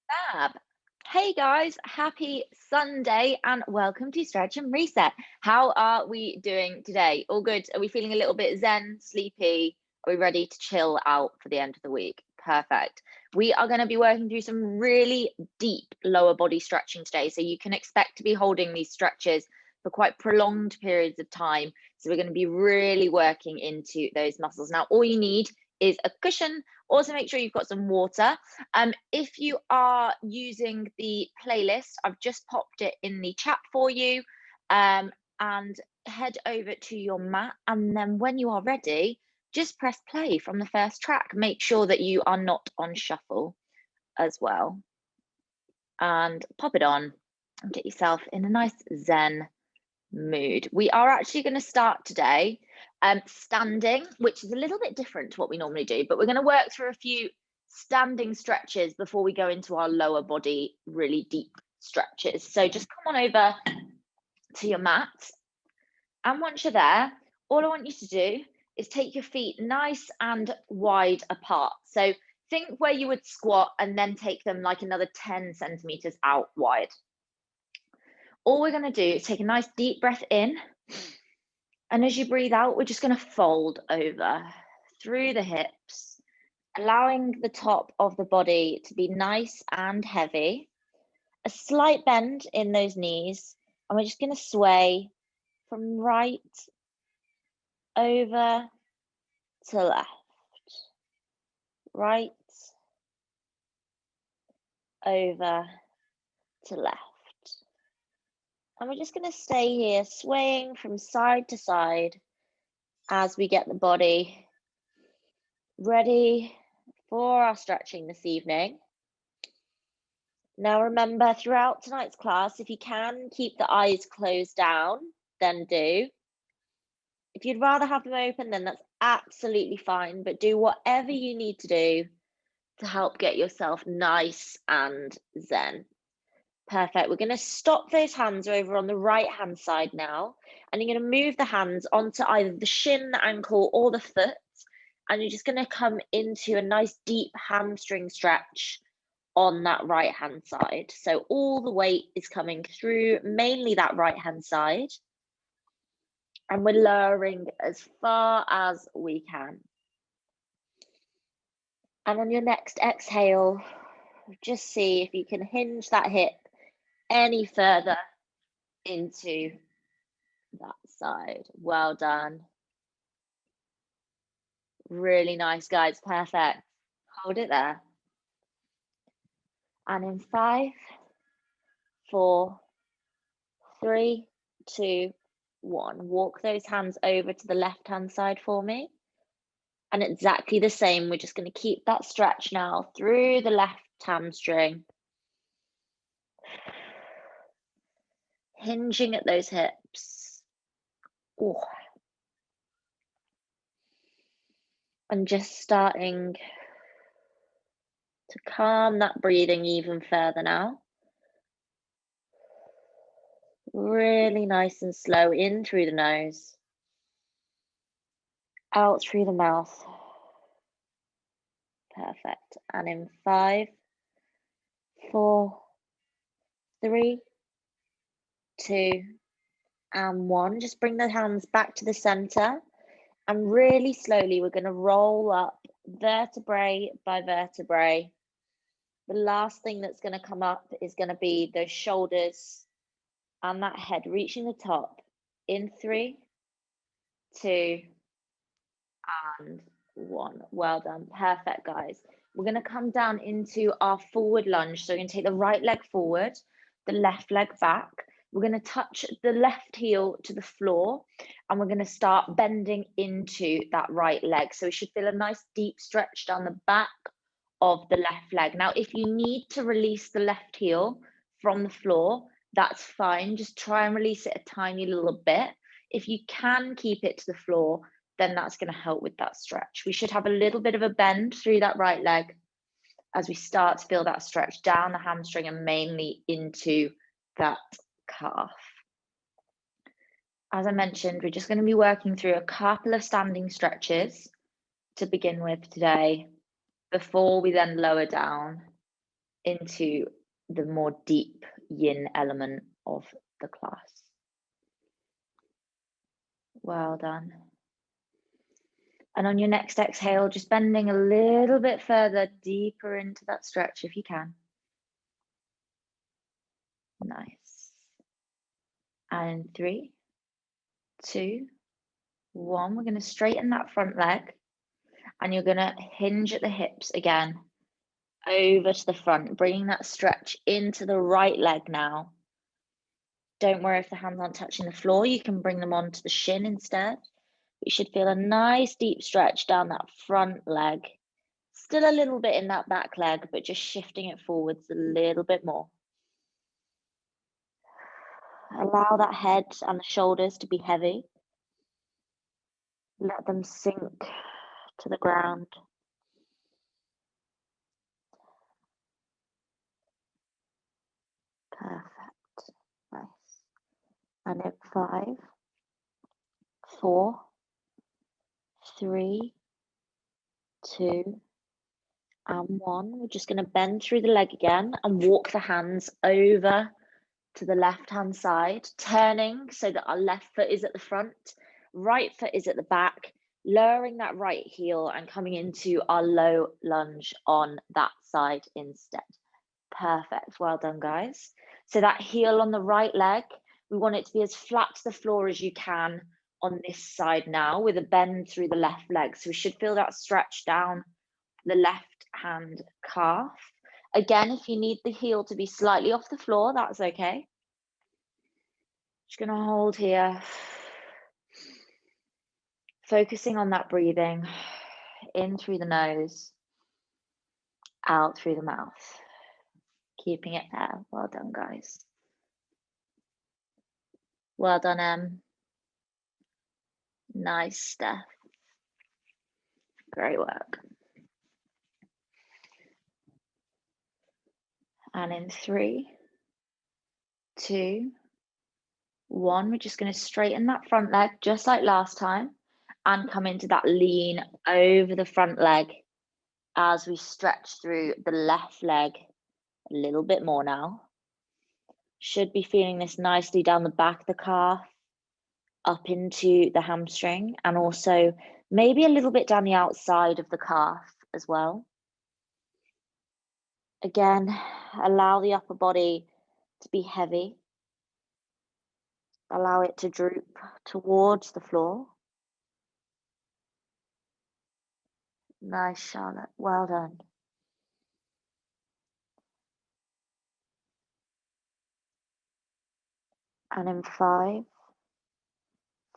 Fab. Hey guys, happy Sunday and welcome to Stretch and Reset. How are we doing today? All good? Are we feeling a little bit zen, sleepy? Are we ready to chill out for the end of the week? Perfect. We are going to be working through some really deep lower body stretching today. So you can expect to be holding these stretches for quite prolonged periods of time. So we're going to be really working into those muscles. Now, all you need is a cushion. Also, make sure you've got some water. If you are using the playlist, I've just popped it in the chat for you. And head over to your mat. And then when you are ready, just press play from the first track. Make sure that you are not on shuffle as well. And pop it on and get yourself in a nice zen mood. We are actually going to start today standing, which is a little bit different to what we normally do, but we're going to work through a few standing stretches before we go into our lower body really deep stretches. So just come on over to your mat, and once you're there, all I want you to do is take your feet nice and wide apart. So think where you would squat and then take them like another 10 centimeters out wide. All we're going to do is take a nice deep breath in. And as you breathe out, we're just going to fold over through the hips, allowing the top of the body to be nice and heavy. A slight bend in those knees, and we're just going to sway from right over to left, right over to left. And we're just going to stay here swaying from side to side as we get the body ready for our stretching this evening. Now remember, throughout tonight's class, if you can keep the eyes closed down, then do. If you'd rather have them open, then that's absolutely fine, but do whatever you need to do to help get yourself nice and zen. Perfect. We're going to stop those hands over on the right hand side now, and you're going to move the hands onto either the shin, the ankle, or the foot, and you're just going to come into a nice deep hamstring stretch on that right hand side. So all the weight is coming through mainly that right hand side, and we're lowering as far as we can. And on your next exhale, just see if you can hinge that hip any further into that side. Well done. Really nice, guys. Perfect. Hold it there. And in 5, 4, 3, 2, 1. Walk those hands over to the left-hand side for me. And exactly the same, we're just going to keep that stretch now through the left hamstring. Hinging at those hips. Ooh. And just starting to calm that breathing even further now. Really nice and slow, in through the nose, out through the mouth. Perfect. And in 5, 4, 3, 2, and 1. Just bring the hands back to the center. And really slowly, we're going to roll up vertebrae by vertebrae. The last thing that's going to come up is going to be those shoulders and that head reaching the top in 3, 2, and 1. Well done. Perfect, guys. We're going to come down into our forward lunge. So we're going to take the right leg forward, the left leg back. We're going to touch the left heel to the floor, and we're going to start bending into that right leg. So we should feel a nice deep stretch down the back of the left leg. Now, if you need to release the left heel from the floor, that's fine. Just try and release it a tiny little bit. If you can keep it to the floor, then that's going to help with that stretch. We should have a little bit of a bend through that right leg as we start to feel that stretch down the hamstring and mainly into that calf. As I mentioned, we're just going to be working through a couple of standing stretches to begin with today, before we then lower down into the more deep yin element of the class. Well done. And on your next exhale, just bending a little bit further, deeper into that stretch if you can. Nice. And 3, 2, 1. We're going to straighten that front leg, and you're going to hinge at the hips again, over to the front, bringing that stretch into the right leg now. Don't worry if the hands aren't touching the floor. You can bring them onto the shin instead. You should feel a nice deep stretch down that front leg. Still a little bit in that back leg, but just shifting it forwards a little bit more. Allow that head and the shoulders to be heavy. Let them sink to the ground. Perfect. Nice. And in 5, 4, 3, 2, and 1. We're just going to bend through the leg again and walk the hands over to the left-hand side, turning so that our left foot is at the front, right foot is at the back, lowering that right heel and coming into our low lunge on that side instead. Perfect. Well done, guys. So that heel on the right leg, we want it to be as flat to the floor as you can on this side now, with a bend through the left leg. So we should feel that stretch down the left hand calf. Again, if you need the heel to be slightly off the floor, that's okay. Just going to hold here. Focusing on that breathing, in through the nose, out through the mouth. Keeping it there. Well done, guys. Well done, Em. Nice, Steph. Great work. And in 3, 2, 1, we're just going to straighten that front leg just like last time and come into that lean over the front leg as we stretch through the left leg a little bit more now. Should be feeling this nicely down the back of the calf, up into the hamstring, and also maybe a little bit down the outside of the calf as well. Again, allow the upper body to be heavy. Allow it to droop towards the floor. Nice, Charlotte. Well done. And in 5,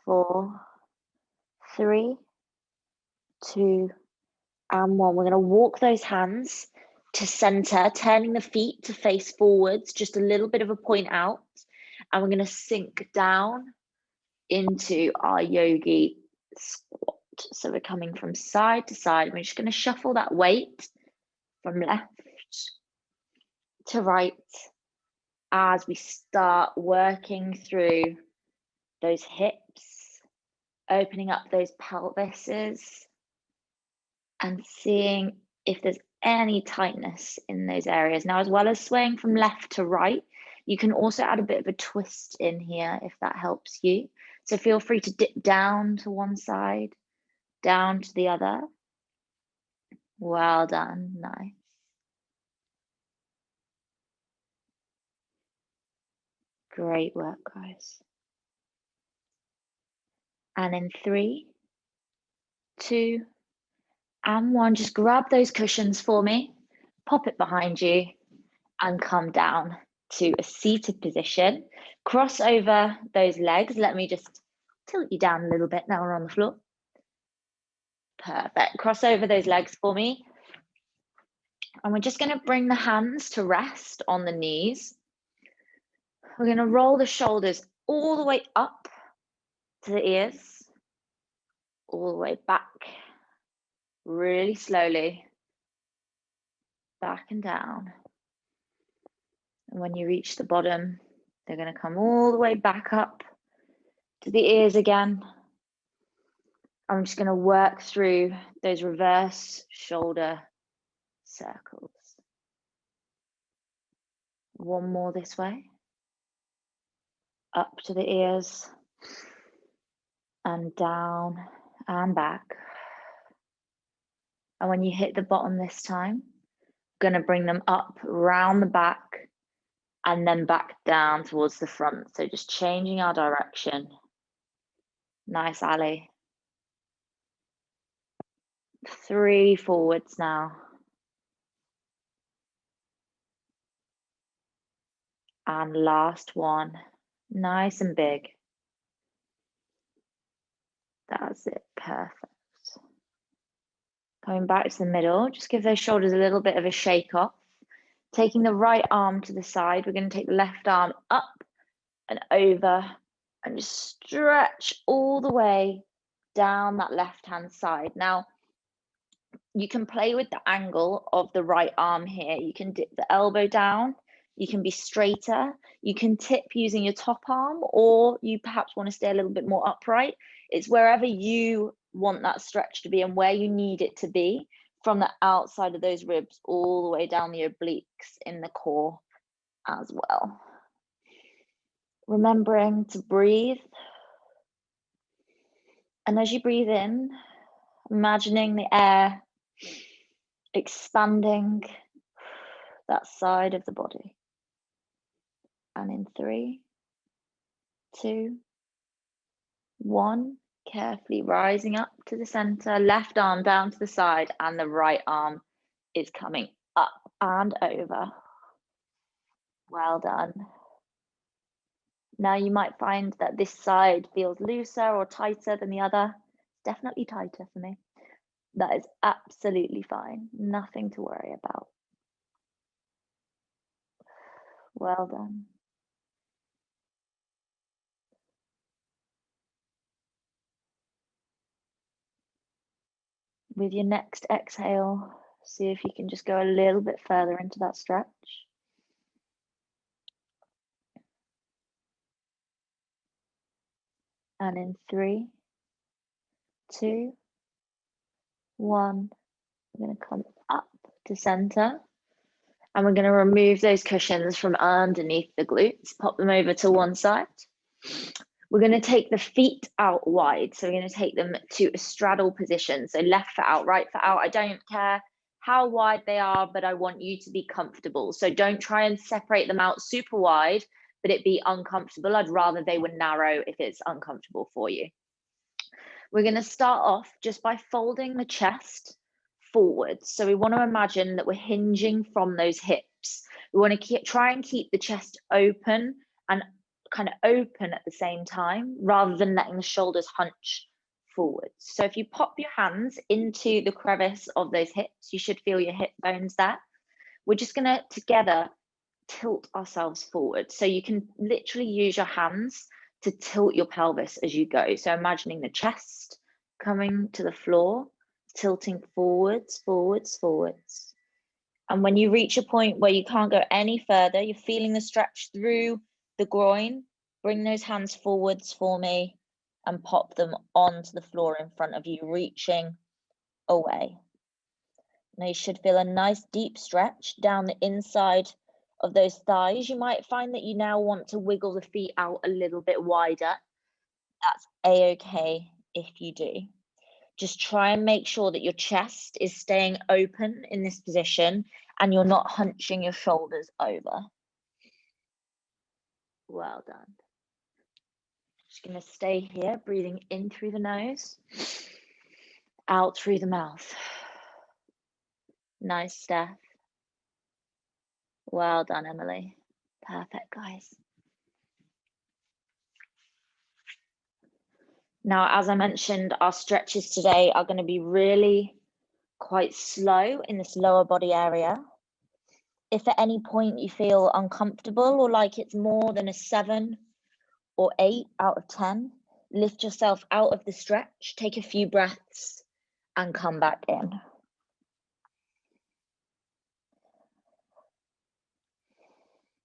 4, 3, 2, and 1. We're going to walk those hands to center, turning the feet to face forwards, just a little bit of a point out. And we're going to sink down into our yogi squat. So we're coming from side to side. We're just going to shuffle that weight from left to right as we start working through those hips, opening up those pelvises, and seeing if there's any tightness in those areas. Now, as well as swaying from left to right, you can also add a bit of a twist in here if that helps you. So feel free to dip down to one side, down to the other. Well done, nice. Great work, guys. And in 3, 2, and 1, just grab those cushions for me, pop it behind you, and come down to a seated position. Cross over those legs. Let me just tilt you down a little bit now we're on the floor. Perfect. Cross over those legs for me. And we're just going to bring the hands to rest on the knees. We're going to roll the shoulders all the way up to the ears, all the way back, really slowly, back and down. And when you reach the bottom, they're going to come all the way back up to the ears again. I'm just going to work through those reverse shoulder circles. One more this way. Up to the ears and down and back. And when you hit the bottom this time, going to bring them up round the back and then back down towards the front. So just changing our direction. Nice, Ali. 3 forwards now. And last one. Nice and big. That's it. Perfect. Coming back to the middle, just give those shoulders a little bit of a shake off. Taking the right arm to the side, we're going to take the left arm up and over and just stretch all the way down that left-hand side. Now, you can play with the angle of the right arm here. You can dip the elbow down. You can be straighter. You can tip using your top arm, or you perhaps want to stay a little bit more upright. It's wherever you want that stretch to be and where you need it to be, from the outside of those ribs all the way down the obliques in the core as well. Remembering to breathe. And as you breathe in, imagining the air expanding that side of the body. And in 3, 2, 1, carefully rising up to the center, left arm down to the side, and the right arm is coming up and over. Well done. Now you might find that this side feels looser or tighter than the other. Definitely tighter for me. That is absolutely fine. Nothing to worry about. Well done. With your next exhale, see if you can just go a little bit further into that stretch. And in 3, 2, 1, we're going to come up to center. And we're going to remove those cushions from underneath the glutes, pop them over to one side. We're going to take the feet out wide. So we're going to take them to a straddle position. So left foot out, right foot out. I don't care how wide they are, but I want you to be comfortable. So don't try and separate them out super wide, but it be uncomfortable. I'd rather they were narrow if it's uncomfortable for you. We're going to start off just by folding the chest forwards. So we want to imagine that we're hinging from those hips. We want to try and keep the chest open and kind of open at the same time, rather than letting the shoulders hunch forwards. So if you pop your hands into the crevice of those hips, you should feel your hip bones there. We're just going to together tilt ourselves forward. So you can literally use your hands to tilt your pelvis as you go. So imagining the chest coming to the floor, tilting forwards, forwards, forwards. And when you reach a point where you can't go any further, you're feeling the stretch through the groin, bring those hands forwards for me and pop them onto the floor in front of you, reaching away. Now you should feel a nice deep stretch down the inside of those thighs. You might find that you now want to wiggle the feet out a little bit wider. That's a-okay if you do. Just try and make sure that your chest is staying open in this position and you're not hunching your shoulders over. Well done. Just going to stay here, breathing in through the nose, out through the mouth. Nice, Steph. Well done, Emily. Perfect, guys. Now, as I mentioned, our stretches today are going to be really quite slow in this lower body area. If at any point you feel uncomfortable or like it's more than a 7 or 8 out of 10, lift yourself out of the stretch, take a few breaths and come back in.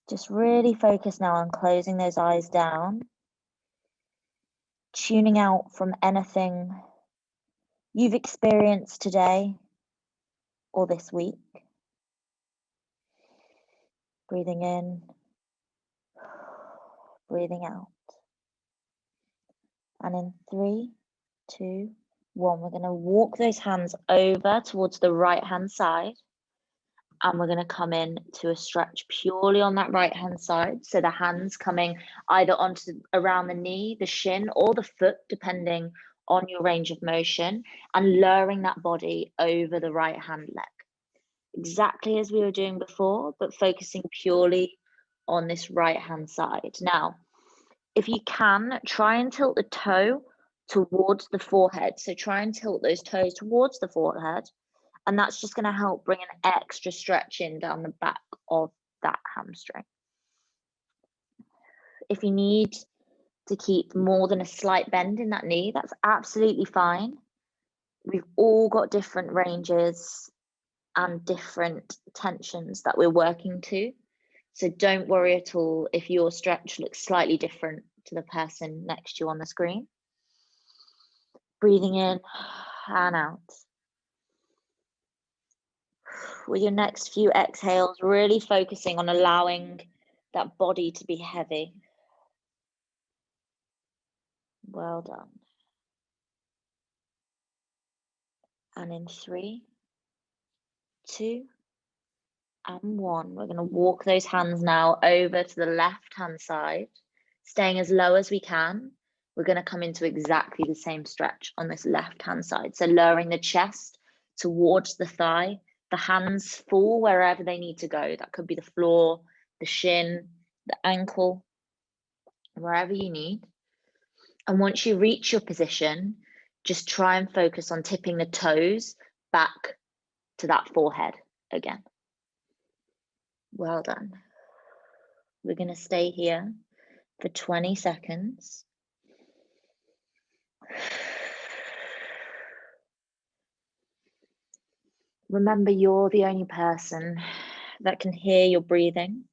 Just really focus now on closing those eyes down, tuning out from anything you've experienced today or this week. Breathing in, breathing out. And in 3, 2, 1, we're going to walk those hands over towards the right-hand side. And we're going to come in to a stretch purely on that right-hand side. So the hands coming either around the knee, the shin, or the foot, depending on your range of motion, and lowering that body over the right-hand leg. Exactly as we were doing before, but focusing purely on this right-hand side. Now, if you can, try and tilt the toe towards the forehead. So try and tilt those toes towards the forehead. And that's just going to help bring an extra stretch in down the back of that hamstring. If you need to keep more than a slight bend in that knee, that's absolutely fine. We've all got different ranges and different tensions that we're working to. So don't worry at all if your stretch looks slightly different to the person next to you on the screen. Breathing in and out. With your next few exhales, really focusing on allowing that body to be heavy. Well done. And in 3, 2, and 1, we're going to walk those hands now over to the left-hand side, staying as low as we can. We're going to come into exactly the same stretch on this left-hand side. So lowering the chest towards the thigh, the hands fall wherever they need to go. That could be the floor, the shin, the ankle, wherever you need. And once you reach your position, just try and focus on tipping the toes back to that forehead again. Well done. We're going to stay here for 20 seconds. Remember, you're the only person that can hear your breathing.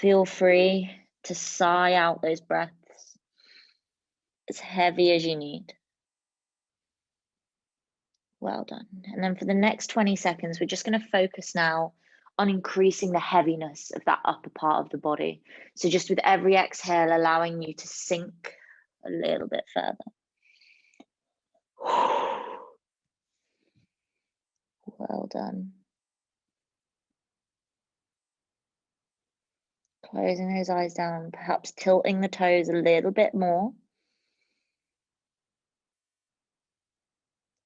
Feel free to sigh out those breaths as heavy as you need. Well done. And then for the next 20 seconds, we're just going to focus now on increasing the heaviness of that upper part of the body. So just with every exhale, allowing you to sink a little bit further. Well done. Closing those eyes down, perhaps tilting the toes a little bit more.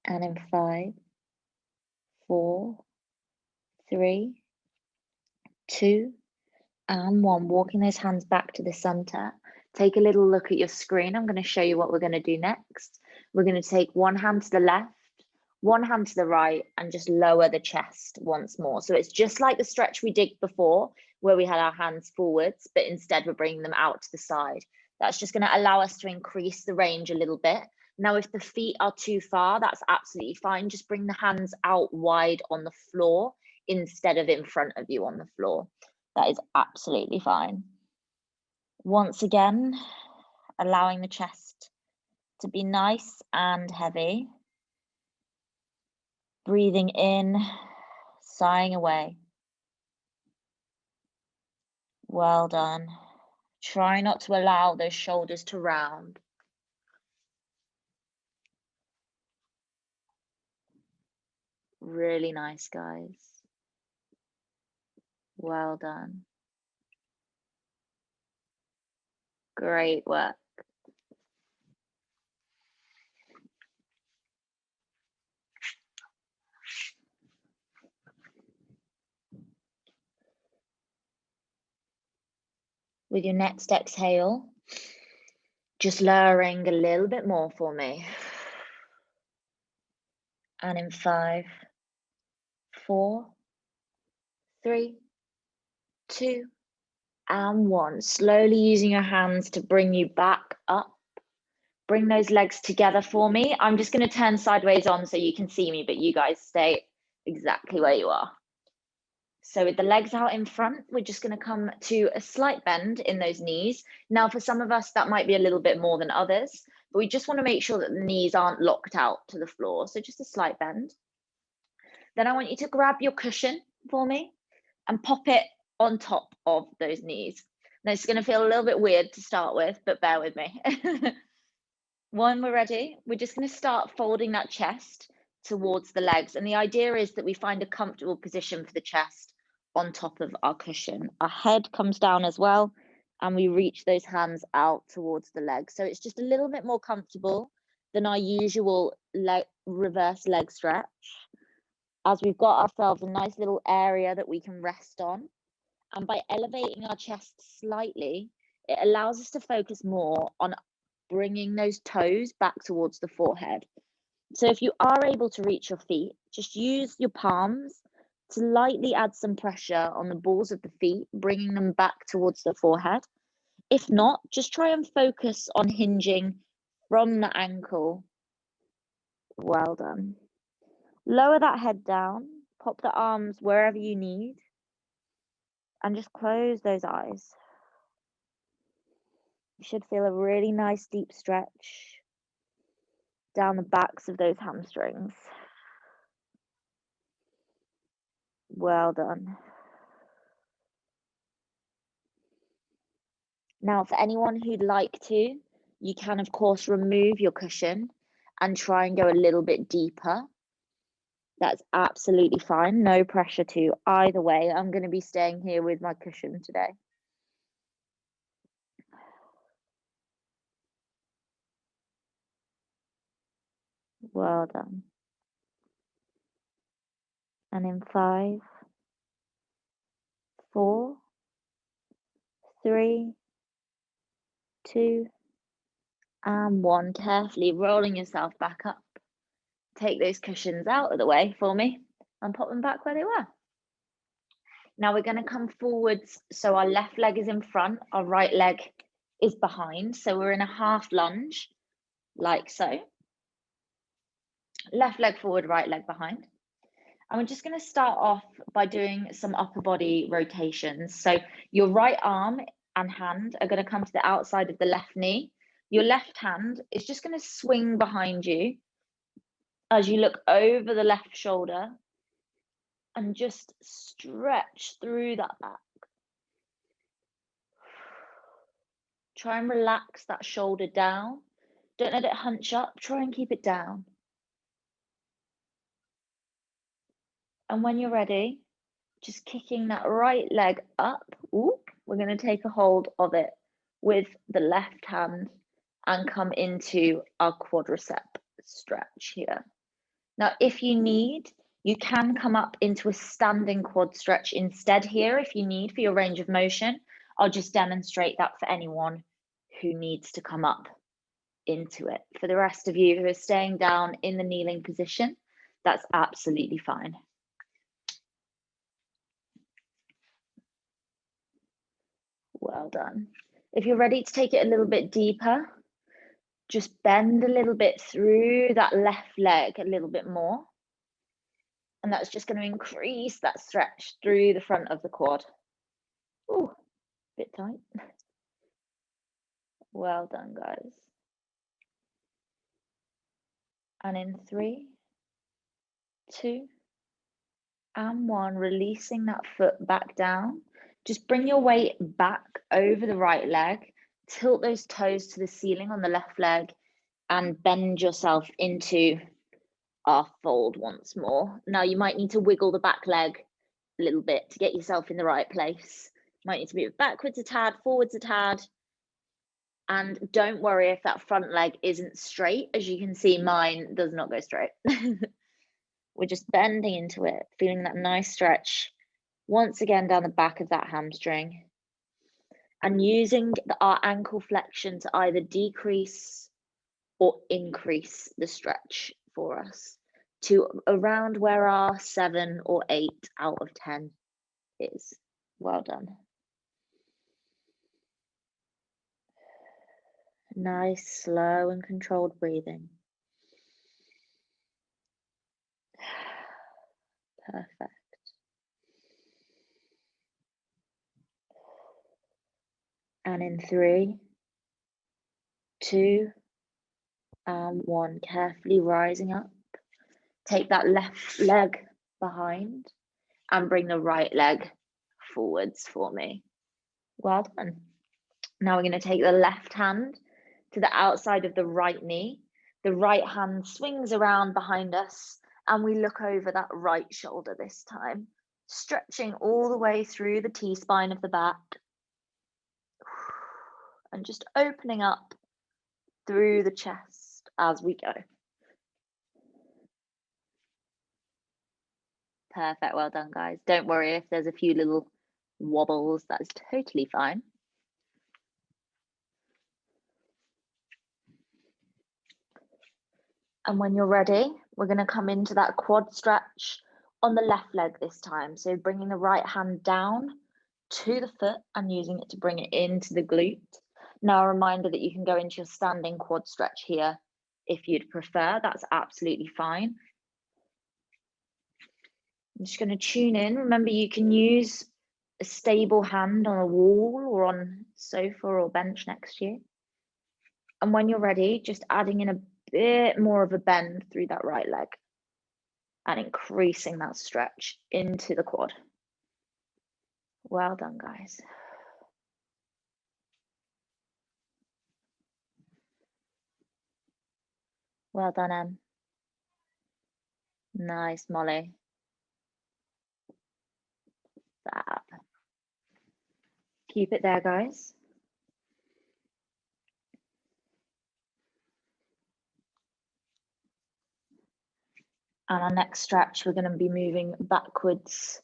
And in 5, 4, 3, 2, and 1, walking those hands back to the center. Take a little look at your screen. I'm going to show you what we're going to do next. We're going to take one hand to the left, one hand to the right, and just lower the chest once more. So it's just like the stretch we did before, where we had our hands forwards, but instead we're bringing them out to the side. That's just going to allow us to increase the range a little bit. Now, if the feet are too far, that's absolutely fine. Just bring the hands out wide on the floor instead of in front of you on the floor. That is absolutely fine. Once again, allowing the chest to be nice and heavy. Breathing in, sighing away. Well done. Try not to allow those shoulders to round. Really nice, guys. Well done. Great work. With your next exhale, just lowering a little bit more for me. And in 5, 4, 3, 2, and 1. Slowly using your hands to bring you back up. Bring those legs together for me. I'm just going to turn sideways on so you can see me, but you guys stay exactly where you are. So with the legs out in front, we're just going to come to a slight bend in those knees. Now, for some of us, that might be a little bit more than others, but we just want to make sure that the knees aren't locked out to the floor. So just a slight bend. Then I want you to grab your cushion for me. and pop it on top of those knees. Now it's going to feel a little bit weird to start with, but bear with me. When we're ready, we're just going to start folding that chest towards the legs. And the idea is that we find a comfortable position for the chest on top of our cushion. Our head comes down as well, and we reach those hands out towards the legs. So it's just a little bit more comfortable than our usual reverse leg stretch, as we've got ourselves a nice little area that we can rest on. And by elevating our chest slightly, it allows us to focus more on bringing those toes back towards the forehead. So if you are able to reach your feet, just use your palms to lightly add some pressure on the balls of the feet, bringing them back towards the forehead. If not, just try and focus on hinging from the ankle. Well done. Lower that head down, pop the arms wherever you need, and just close those eyes. You should feel a really nice deep stretch down the backs of those hamstrings. Well done. Now, for anyone who'd like to, you can, of course, remove your cushion and try and go a little bit deeper. That's absolutely fine. No pressure to either way. I'm going to be staying here with my cushion today. Well done. And in 5, 4, 3, 2, and 1. Carefully rolling yourself back up. Take those cushions out of the way for me and pop them back where they were. Now we're going to come forwards, so our left leg is in front, our right leg is behind. So we're in a half lunge, like so. Left leg forward, right leg behind. And we're just going to start off by doing some upper body rotations. So your right arm and hand are going to come to the outside of the left knee. Your left hand is just going to swing behind you as you look over the left shoulder and just stretch through that back. Try and relax that shoulder down. Don't let it hunch up. Try and keep it down. And when you're ready, just kicking that right leg up. Ooh, we're going to take a hold of it with the left hand and come into our quadricep stretch here. Now, if you need, you can come up into a standing quad stretch instead here if you need for your range of motion. I'll just demonstrate that for anyone who needs to come up into it. For the rest of you who are staying down in the kneeling position, that's absolutely fine. Well done. If you're ready to take it a little bit deeper, just bend a little bit through that left leg a little bit more. And that's just going to increase that stretch through the front of the quad. Ooh, bit tight. Well done, guys. And in 3, 2, and 1, releasing that foot back down. Just bring your weight back over the right leg, tilt those toes to the ceiling on the left leg, and bend yourself into our fold once more. Now you might need to wiggle the back leg a little bit to get yourself in the right place. Might need to move backwards a tad, forwards a tad. And don't worry if that front leg isn't straight. As you can see, mine does not go straight. We're just bending into it, feeling that nice stretch once again down the back of that hamstring, and using our ankle flexion to either decrease or increase the stretch for us to around where our 7 or 8 out of 10 is. Well done. Nice, slow and controlled breathing. Perfect. And in 3, 2, and 1, carefully rising up. Take that left leg behind and bring the right leg forwards for me. Well done. Now we're going to take the left hand to the outside of the right knee. The right hand swings around behind us and we look over that right shoulder this time, stretching all the way through the T-spine of the back and just opening up through the chest as we go. Perfect, well done, guys. Don't worry if there's a few little wobbles, that's totally fine. And when you're ready, we're going to come into that quad stretch on the left leg this time. So bringing the right hand down to the foot and using it to bring it into the glute. Now, a reminder that you can go into your standing quad stretch here if you'd prefer. That's absolutely fine. I'm just going to tune in. Remember, you can use a stable hand on a wall or on a sofa or bench next to you. And when you're ready, just adding in a bit more of a bend through that right leg and increasing that stretch into the quad. Well done, guys. Well done, Em. Nice, Molly. Fab. Keep it there, guys. And our next stretch, we're going to be moving backwards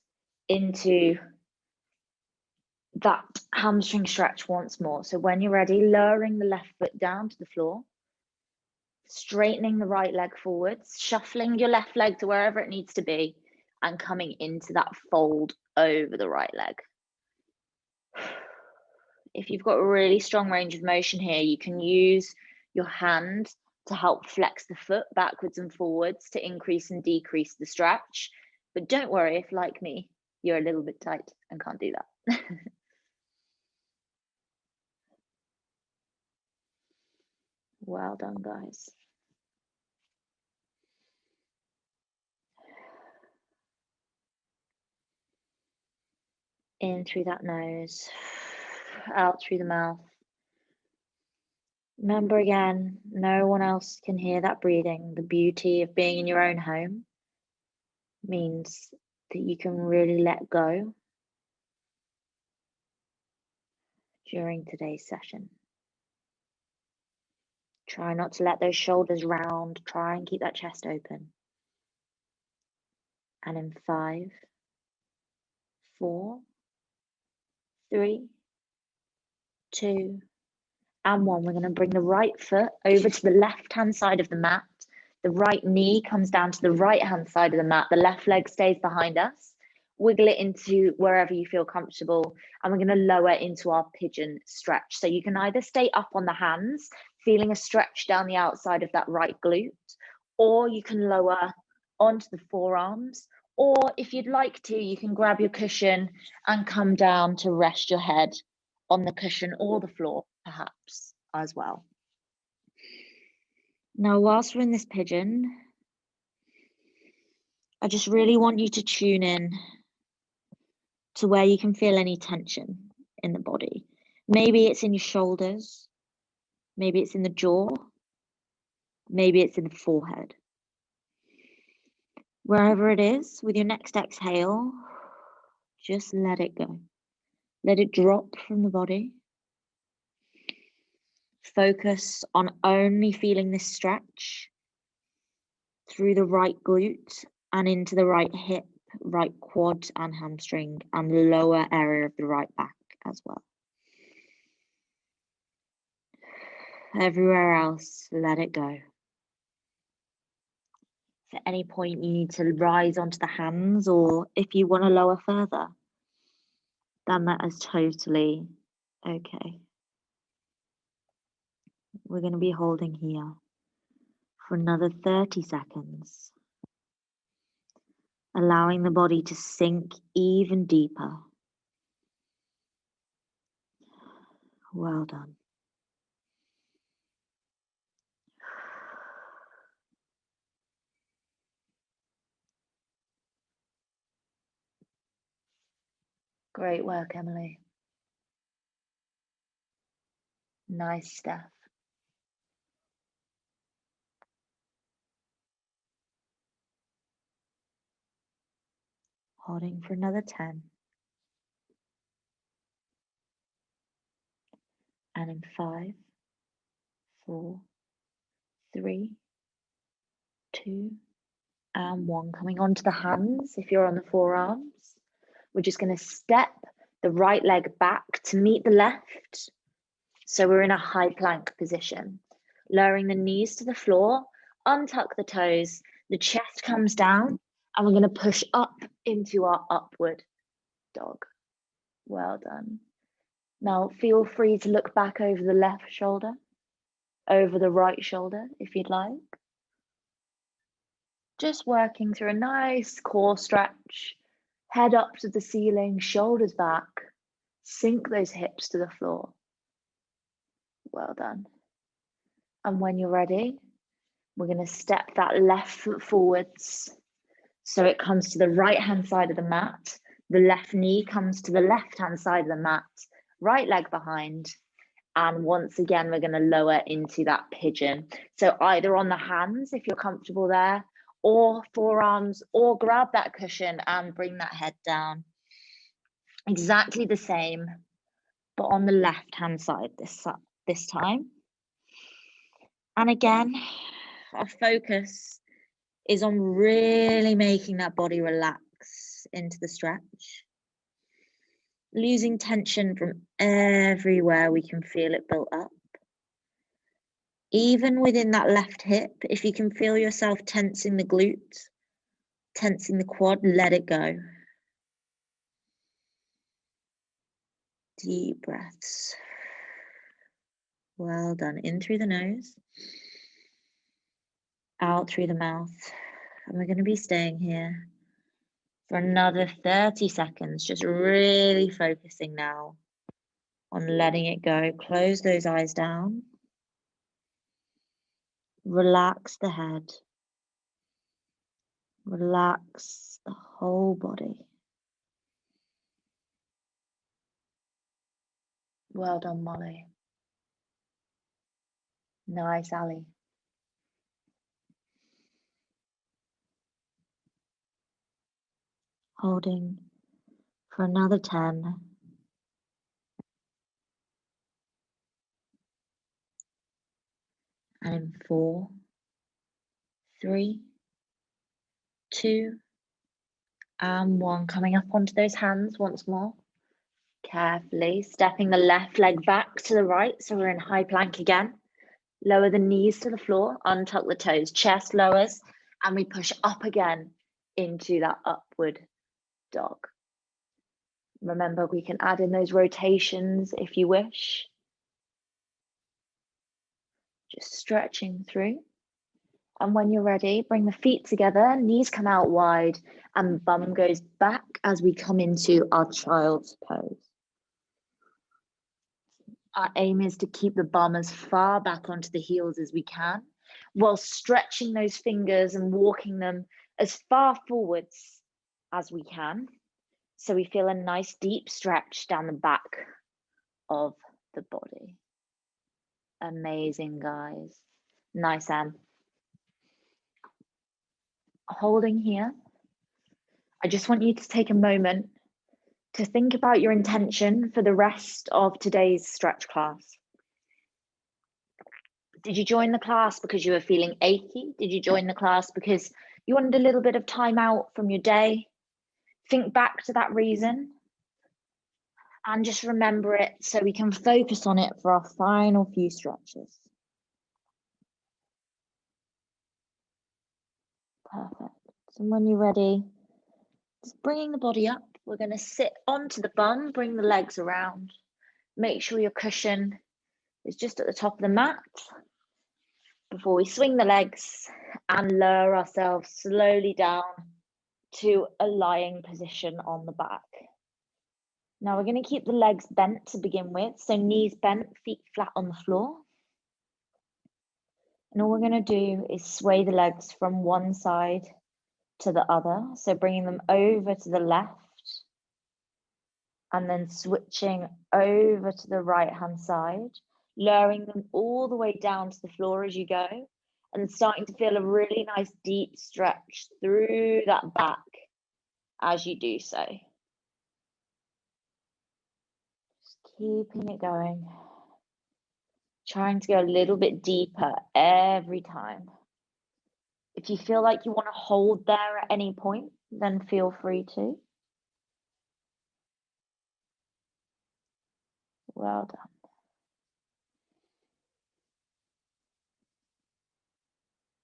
into that hamstring stretch once more. So when you're ready, lowering the left foot down to the floor, straightening the right leg forwards, shuffling your left leg to wherever it needs to be, and coming into that fold over the right leg. If you've got a really strong range of motion here, you can use your hand to help flex the foot backwards and forwards to increase and decrease the stretch. But don't worry if, like me, you're a little bit tight and can't do that. Well done, guys. In through that nose, out through the mouth. Remember again, no one else can hear that breathing. The beauty of being in your own home means that you can really let go during today's session. Try not to let those shoulders round. Try and keep that chest open. And in 5, 4, 3, 2, and 1, we're going to bring the right foot over to the left-hand side of the mat. The right knee comes down to the right-hand side of the mat. The left leg stays behind us. Wiggle it into wherever you feel comfortable. And we're going to lower into our pigeon stretch. So you can either stay up on the hands, feeling a stretch down the outside of that right glute, or you can lower onto the forearms. Or if you'd like to, you can grab your cushion and come down to rest your head on the cushion or the floor, perhaps, as well. Now, whilst we're in this pigeon, I just really want you to tune in to where you can feel any tension in the body. Maybe it's in your shoulders, maybe it's in the jaw, maybe it's in the forehead. Wherever it is, with your next exhale, just let it go. Let it drop from the body. Focus on only feeling this stretch through the right glute and into the right hip, right quad and hamstring, and the lower area of the right back as well. Everywhere else, let it go. If at any point you need to rise onto the hands, or if you want to lower further, then that is totally okay. We're going to be holding here for another 30 seconds, allowing the body to sink even deeper. Well done. Great work, Emily. Nice, Steph. Holding for another 10. And in 5, 4, 3, 2, and 1. Coming onto the hands if you're on the forearms. We're just going to step the right leg back to meet the left. So we're in a high plank position. Lowering the knees to the floor, untuck the toes, the chest comes down, and we're going to push up into our upward dog. Well done. Now feel free to look back over the left shoulder, over the right shoulder if you'd like. Just working through a nice core stretch, head up to the ceiling, shoulders back, sink those hips to the floor. Well done. And when you're ready, we're going to step that left foot forwards so it comes to the right hand side of the mat. The left knee comes to the left hand side of the mat, right leg behind. And once again, we're going to lower into that pigeon. So either on the hands, if you're comfortable there, or forearms, or grab that cushion and bring that head down. Exactly the same, but on the left hand side this time. And again, our focus is on really making that body relax into the stretch. Losing tension from everywhere we can feel it built up. Even within that left hip, if you can feel yourself tensing the glute, tensing the quad, let it go. Deep breaths. Well done. In through the nose, out through the mouth. And we're going to be staying here for another 30 seconds, just really focusing now on letting it go. Close those eyes down. Relax the head. Relax the whole body. Well done, Molly. Nice, Ali. Holding for another 10. And in 4, 3, 2, and 1. Coming up onto those hands once more. Carefully stepping the left leg back to the right, so we're in high plank again. Lower the knees to the floor, untuck the toes, chest lowers, and we push up again into that upward dog. Remember, we can add in those rotations if you wish. Just stretching through. And when you're ready, bring the feet together, knees come out wide, and bum goes back as we come into our child's pose. Our aim is to keep the bum as far back onto the heels as we can, while stretching those fingers and walking them as far forwards as we can. So we feel a nice deep stretch down the back of the body. Amazing, guys. Nice, Anne. Holding here, I just want you to take a moment to think about your intention for the rest of today's stretch class. Did you join the class because you were feeling achy? Did you join the class because you wanted a little bit of time out from your day? Think back to that reason and just remember it so we can focus on it for our final few stretches. Perfect. So when you're ready, just bringing the body up, we're going to sit onto the bum, bring the legs around. Make sure your cushion is just at the top of the mat before we swing the legs and lower ourselves slowly down to a lying position on the back. Now we're going to keep the legs bent to begin with, so knees bent, feet flat on the floor. And all we're going to do is sway the legs from one side to the other, so bringing them over to the left And then switching over to the right-hand side, lowering them all the way down to the floor as you go, and starting to feel a really nice deep stretch through that back as you do so. Just keeping it going. Trying to go a little bit deeper every time. If you feel like you want to hold there at any point, then feel free to. Well done.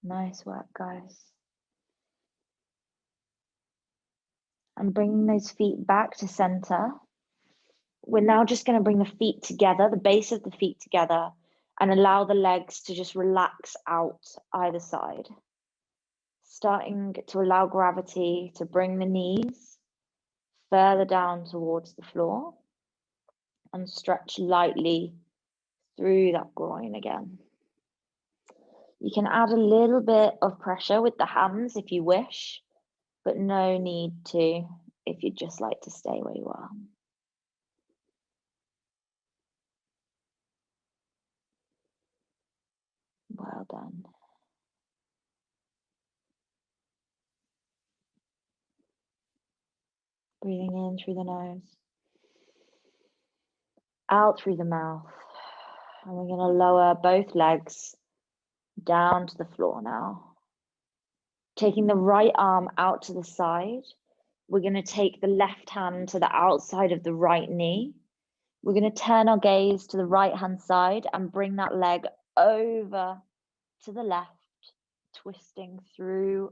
Nice work, guys. And bringing those feet back to center. We're now just going to bring the feet together, the base of the feet together, and allow the legs to just relax out either side. Starting to allow gravity to bring the knees further down towards the floor and stretch lightly through that groin again. You can add a little bit of pressure with the hands if you wish, but no need to if you'd just like to stay where you are. Well done. Breathing in through the nose, out through the mouth. And we're going to lower both legs down to the floor now. Taking the right arm out to the side, we're going to take the left hand to the outside of the right knee. We're going to turn our gaze to the right-hand side and bring that leg over to the left, twisting through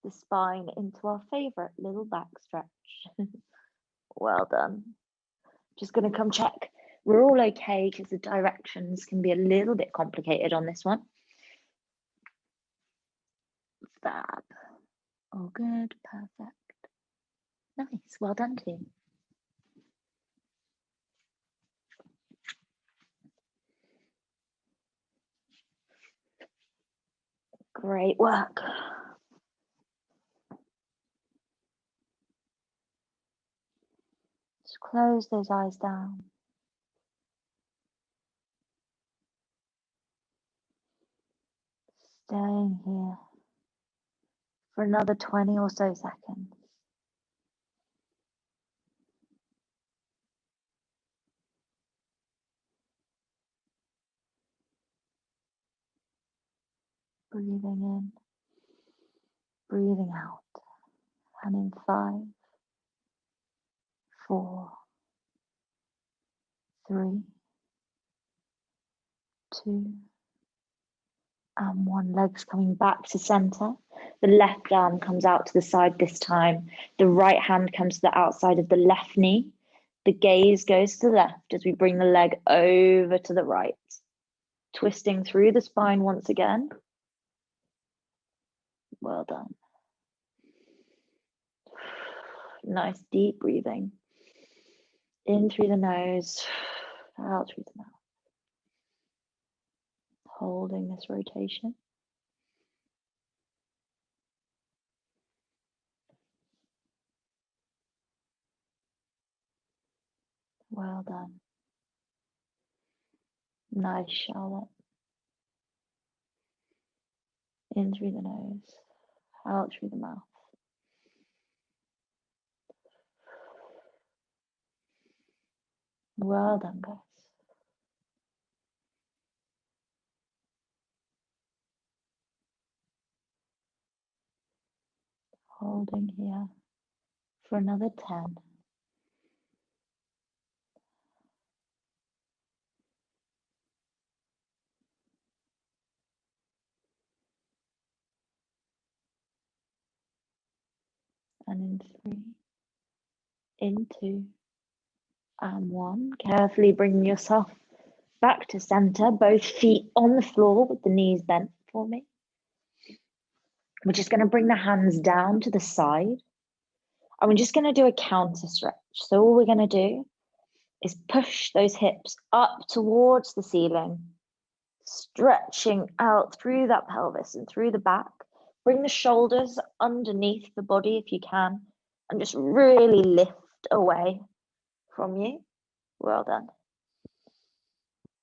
the spine into our favorite little back stretch. Well done. Just going to come check. We're all okay because the directions can be a little bit complicated on this one. Fab. All good. Perfect. Nice. Well done, team. Great work. Just close those eyes down. Staying here for another 20 or so seconds. Breathing in, breathing out. And in 5, 4, 3, 2, and 1. Legs coming back to center. The left arm comes out to the side this time. The right hand comes to the outside of the left knee. The gaze goes to the left as we bring the leg over to the right. Twisting through the spine once again. Well done. Nice deep breathing. In through the nose, out through the mouth. Holding this rotation. Well done. Nice, Charlotte. In through the nose, out through the mouth. Well done, guys. Holding here for another 10. And in 3, in 2, and 1. Carefully bringing yourself back to center, both feet on the floor with the knees bent for me. We're just going to bring the hands down to the side. And we're just going to do a counter stretch. So all we're going to do is push those hips up towards the ceiling, stretching out through that pelvis and through the back. Bring the shoulders underneath the body if you can, and just really lift away from you. Well done.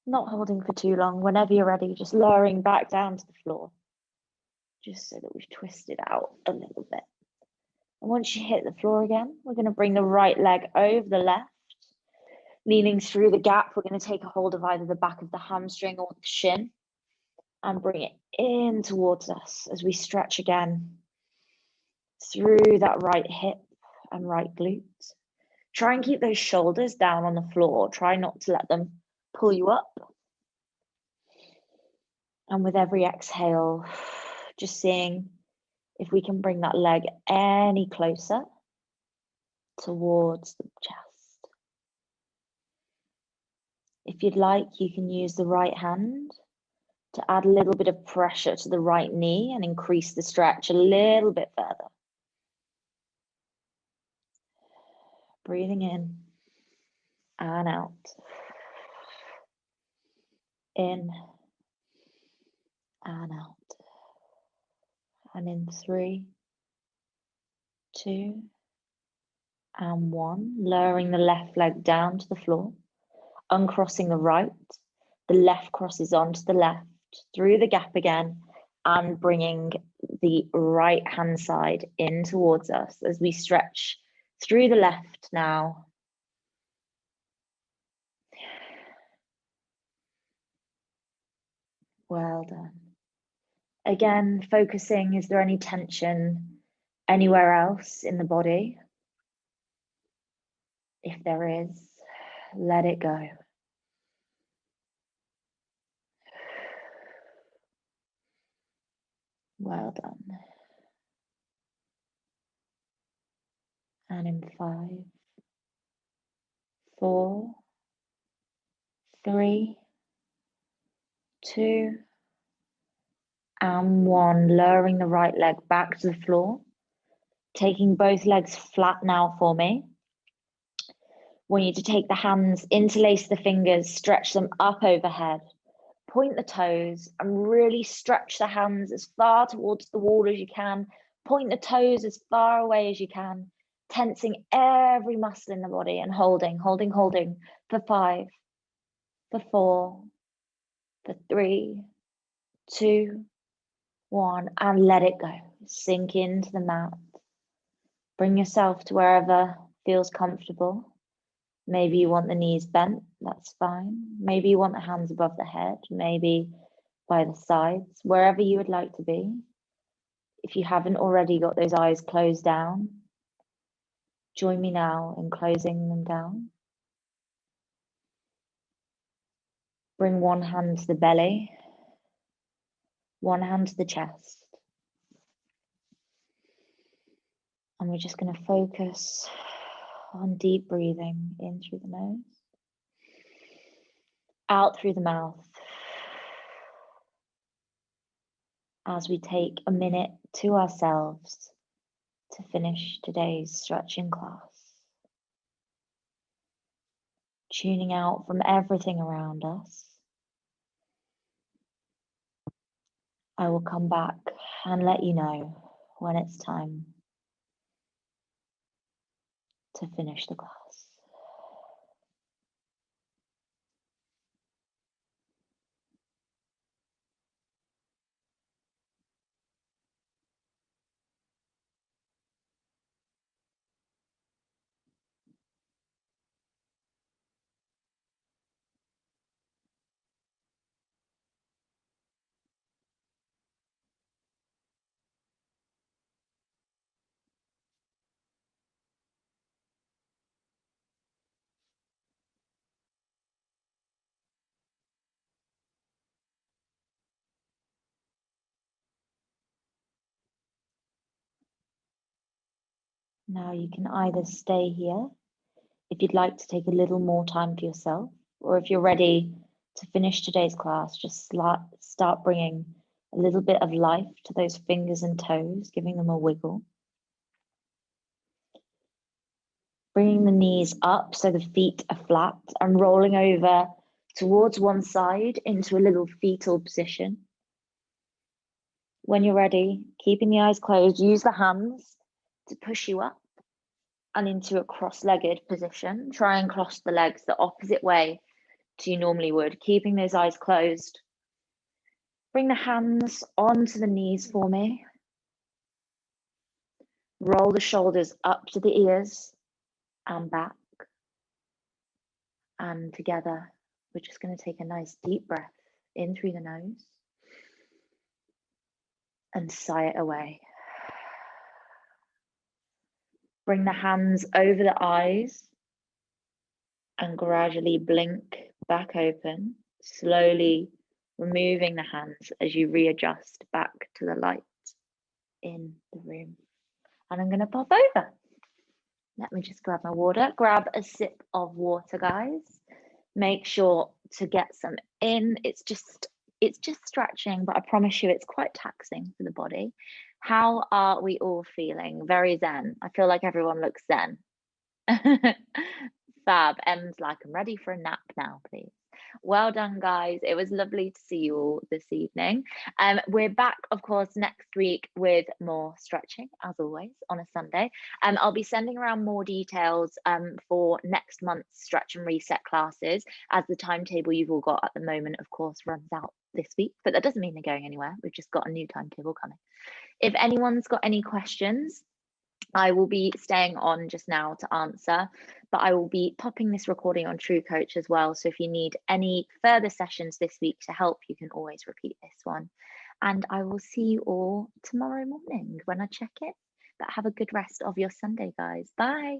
Not holding for too long. Whenever you're ready, just lowering back down to the floor, just so that we've twisted out a little bit. And once you hit the floor again, we're going to bring the right leg over the left, leaning through the gap. We're going to take a hold of either the back of the hamstring or the shin and bring it in towards us as we stretch again through that right hip and right glute. Try and keep those shoulders down on the floor. Try not to let them pull you up. And with every exhale, just seeing if we can bring that leg any closer towards the chest. If you'd like, you can use the right hand to add a little bit of pressure to the right knee and increase the stretch a little bit further. Breathing in and out. In and out. And in 3, 2, and 1. Lowering the left leg down to the floor. Uncrossing the right. The left crosses onto the left. Through the gap again. And bringing the right hand side in towards us as we stretch through the left now. Well done. Again, focusing, is there any tension anywhere else in the body? If there is, let it go. Well done. And in 5, 4, 3, 2, and 1. Lowering the right leg back to the floor. Taking both legs flat now for me. Want you to take the hands, interlace the fingers, stretch them up overhead. Point the toes and really stretch the hands as far towards the wall as you can. Point the toes as far away as you can. Tensing every muscle in the body and holding for 5, for 4, for 3, 2, 1, and let it go. Sink into the mat. Bring yourself to wherever feels comfortable. Maybe you want the knees bent, that's fine. Maybe you want the hands above the head, maybe by the sides, wherever you would like to be. If you haven't already got those eyes closed down, join me now in closing them down. Bring one hand to the belly, one hand to the chest. And we're just going to focus on deep breathing in through the nose, out through the mouth, as we take a minute to ourselves to finish today's stretching class. Tuning out from everything around us. I will come back and let you know when it's time to finish the class. Now you can either stay here if you'd like to take a little more time for yourself, or if you're ready to finish today's class, just start bringing a little bit of life to those fingers and toes, giving them a wiggle. Bringing the knees up so the feet are flat and rolling over towards one side into a little fetal position. When you're ready, keeping the eyes closed, use the hands to push you up and into a cross-legged position. Try and cross the legs the opposite way to you normally would, keeping those eyes closed. Bring the hands onto the knees for me. Roll the shoulders up to the ears and back. And together, we're just going to take a nice deep breath in through the nose and sigh it away. Bring the hands over the eyes and gradually blink back open, slowly removing the hands as you readjust back to the light in the room. And I'm going to pop over. Let me just grab my water. Grab a sip of water, guys. Make sure to get some in. It's just stretching, but I promise you it's quite taxing for the body. How are we all feeling? Very zen. I feel like everyone looks zen. Fab. Em's like, I'm ready for a nap now, please. Well done, guys. It was lovely to see you all this evening. We're back, of course, next week with more stretching, as always, on a Sunday. I'll be sending around more details for next month's stretch and reset classes, as the timetable you've all got at the moment, of course, runs out this week, but that doesn't mean they're going anywhere. We've just got a new timetable coming. If anyone's got any questions, I will be staying on just now to answer, but I will be popping this recording on True Coach as well. So if you need any further sessions this week to help, you can always repeat this one. And I will see you all tomorrow morning when I check it. But have a good rest of your Sunday, guys. Bye.